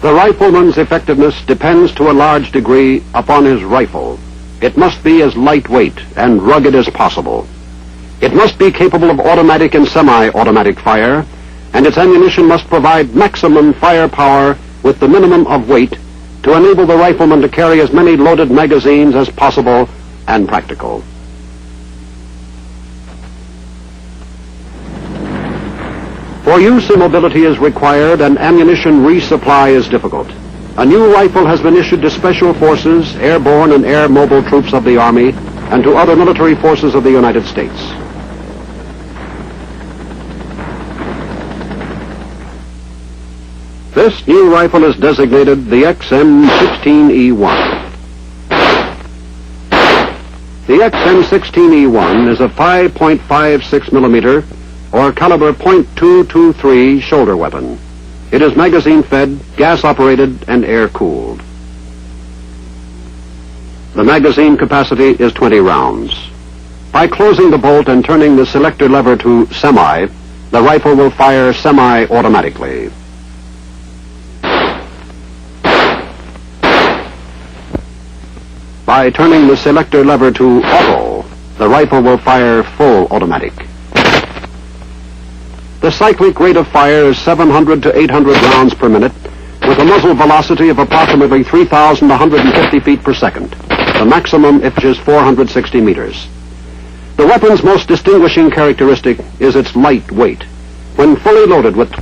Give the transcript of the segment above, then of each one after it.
The rifleman's effectiveness depends to a large degree upon his rifle. It must be as lightweight and rugged as possible. It must be capable of automatic and semi-automatic fire, and its ammunition must provide maximum firepower with the minimum of weight to enable the rifleman to carry as many loaded magazines as possible and practical. For use, mobility is required and ammunition resupply is difficult. A new rifle has been issued to Special Forces, airborne and air mobile troops of the Army, and to other military forces of the United States. This new rifle is designated the M16E1. The M16E1 is a 5.56 millimeter or caliber .223 shoulder weapon. It is magazine-fed, gas-operated, and air-cooled. The magazine capacity is 20 rounds. By closing the bolt and turning the selector lever to semi, the rifle will fire semi-automatically. By turning the selector lever to auto, the rifle will fire full automatic. The cyclic rate of fire is 700 to 800 rounds per minute, with a muzzle velocity of approximately 3,150 feet per second. The maximum is 460 meters. The weapon's most distinguishing characteristic is its light weight. When fully loaded with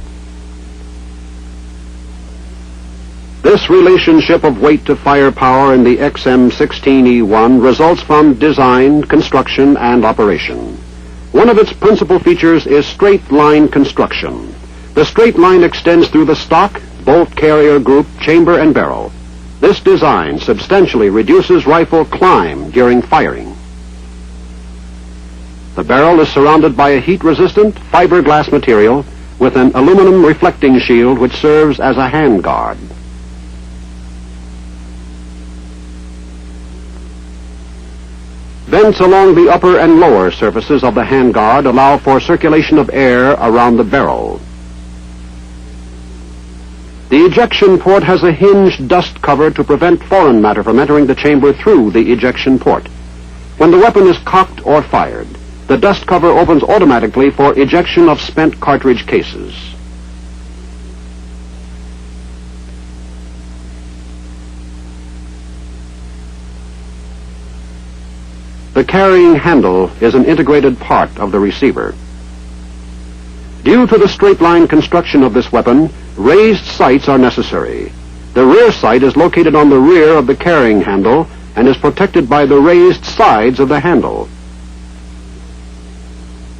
this relationship of weight to firepower in the M16E1 results from design, construction, and operation. One of its principal features is straight line construction. The straight line extends through the stock, bolt carrier group, chamber, and barrel. This design substantially reduces rifle climb during firing. The barrel is surrounded by a heat-resistant fiberglass material with an aluminum reflecting shield which serves as a hand guard. Vents along the upper and lower surfaces of the handguard allow for circulation of air around the barrel. The ejection port has a hinged dust cover to prevent foreign matter from entering the chamber through the ejection port. When the weapon is cocked or fired, the dust cover opens automatically for ejection of spent cartridge cases. The carrying handle is an integrated part of the receiver. Due to the straight-line construction of this weapon, raised sights are necessary. The rear sight is located on the rear of the carrying handle and is protected by the raised sides of the handle.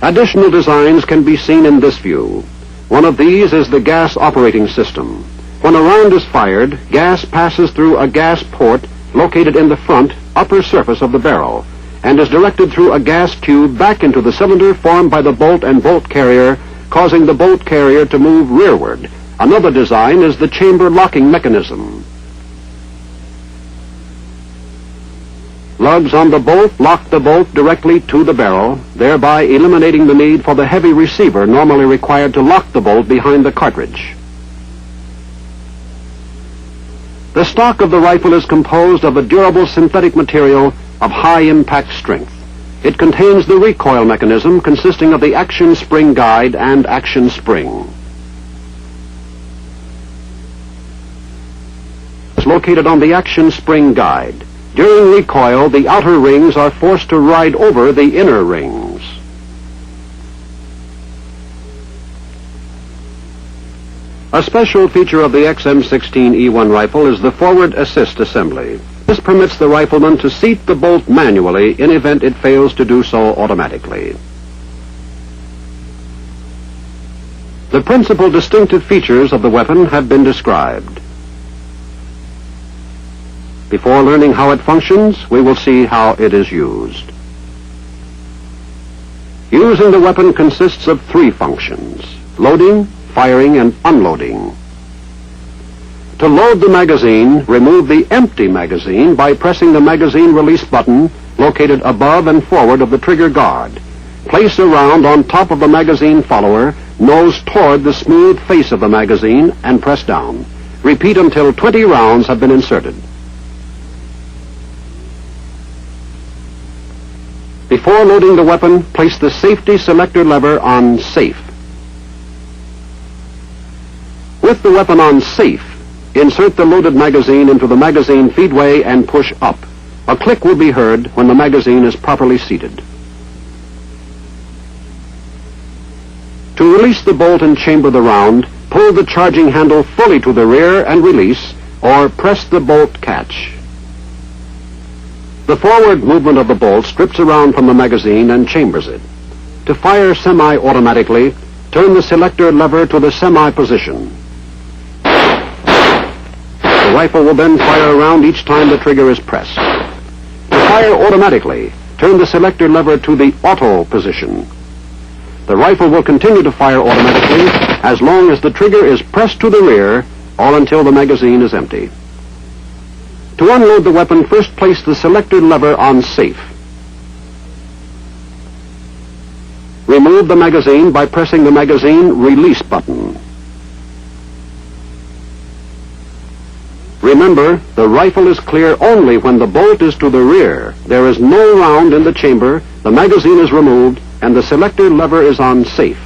Additional designs can be seen in this view. One of these is the gas operating system. When a round is fired, gas passes through a gas port located in the front upper surface of the barrel and is directed through a gas tube back into the cylinder formed by the bolt and bolt carrier, causing the bolt carrier to move rearward. Another design is the chamber locking mechanism. Lugs on the bolt lock the bolt directly to the barrel, thereby eliminating the need for the heavy receiver normally required to lock the bolt behind the cartridge. The stock of the rifle is composed of a durable synthetic material of high impact strength. It contains the recoil mechanism consisting of the action spring guide and action spring. It's located on the action spring guide. During recoil, the outer rings are forced to ride over the inner rings. A special feature of the M16E1 rifle is the forward assist assembly. This permits the rifleman to seat the bolt manually in event it fails to do so automatically. The principal distinctive features of the weapon have been described. Before learning how it functions, we will see how it is used. Using the weapon consists of three functions: loading, firing, and unloading. To load the magazine, remove the empty magazine by pressing the magazine release button located above and forward of the trigger guard. Place a round on top of the magazine follower, nose toward the smooth face of the magazine, and press down. Repeat until 20 rounds have been inserted. Before loading the weapon, place the safety selector lever on Safe. With the weapon on Safe, insert the loaded magazine into the magazine feedway and push up. A click will be heard when the magazine is properly seated. To release the bolt and chamber the round, pull the charging handle fully to the rear and release, or press the bolt catch. The forward movement of the bolt strips a round from the magazine and chambers it. To fire semi-automatically, turn the selector lever to the semi position. The rifle will then fire a round each time the trigger is pressed. To fire automatically, turn the selector lever to the auto position. The rifle will continue to fire automatically as long as the trigger is pressed to the rear or until the magazine is empty. To unload the weapon, first place the selector lever on Safe. Remove the magazine by pressing the magazine release button. Remember, the rifle is clear only when the bolt is to the rear. There is no round in the chamber, the magazine is removed, and the selector lever is on Safe.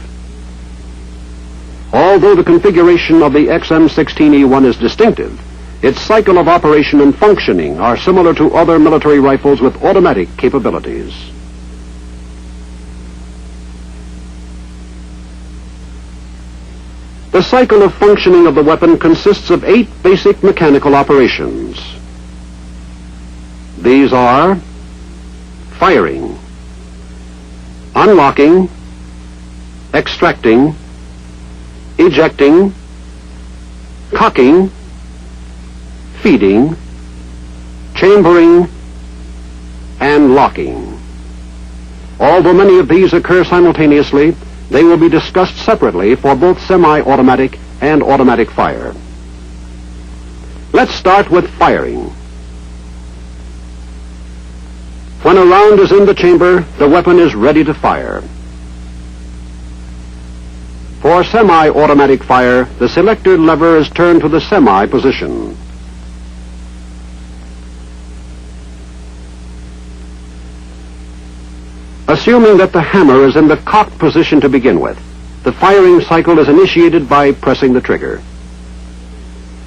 Although the configuration of the M16E1 is distinctive, its cycle of operation and functioning are similar to other military rifles with automatic capabilities. The cycle of functioning of the weapon consists of 8 basic mechanical operations. These are firing, unlocking, extracting, ejecting, cocking, feeding, chambering, and locking. Although many of these occur simultaneously, they will be discussed separately for both semi-automatic and automatic fire. Let's start with firing. When a round is in the chamber, the weapon is ready to fire. For semi-automatic fire, the selector lever is turned to the semi position. Assuming that the hammer is in the cocked position to begin with, the firing cycle is initiated by pressing the trigger.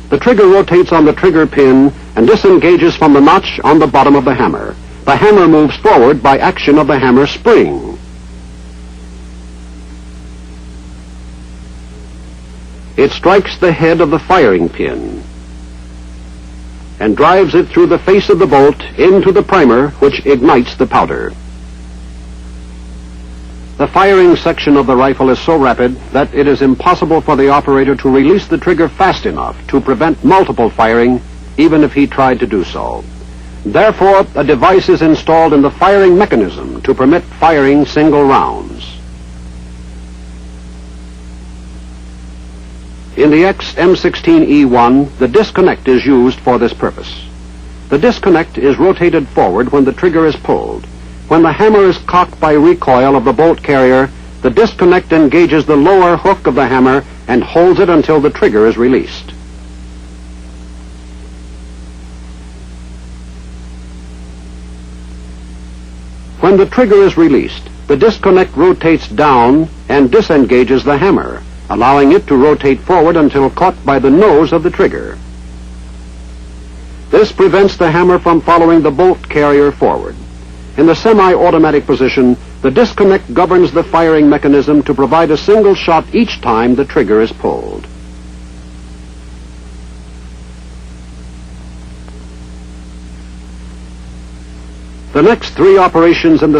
The trigger rotates on the trigger pin and disengages from the notch on the bottom of the hammer. The hammer moves forward by action of the hammer spring. It strikes the head of the firing pin and drives it through the face of the bolt into the primer, which ignites the powder. The firing section of the rifle is so rapid that it is impossible for the operator to release the trigger fast enough to prevent multiple firing, even if he tried to do so. Therefore, a device is installed in the firing mechanism to permit firing single rounds. In the M16E1, the disconnect is used for this purpose. The disconnect is rotated forward when the trigger is pulled. When the hammer is cocked by recoil of the bolt carrier, the disconnect engages the lower hook of the hammer and holds it until the trigger is released. When the trigger is released, the disconnect rotates down and disengages the hammer, allowing it to rotate forward until caught by the nose of the trigger. This prevents the hammer from following the bolt carrier forward. In the semi-automatic position, the disconnect governs the firing mechanism to provide a single shot each time the trigger is pulled. The next 3 operations in the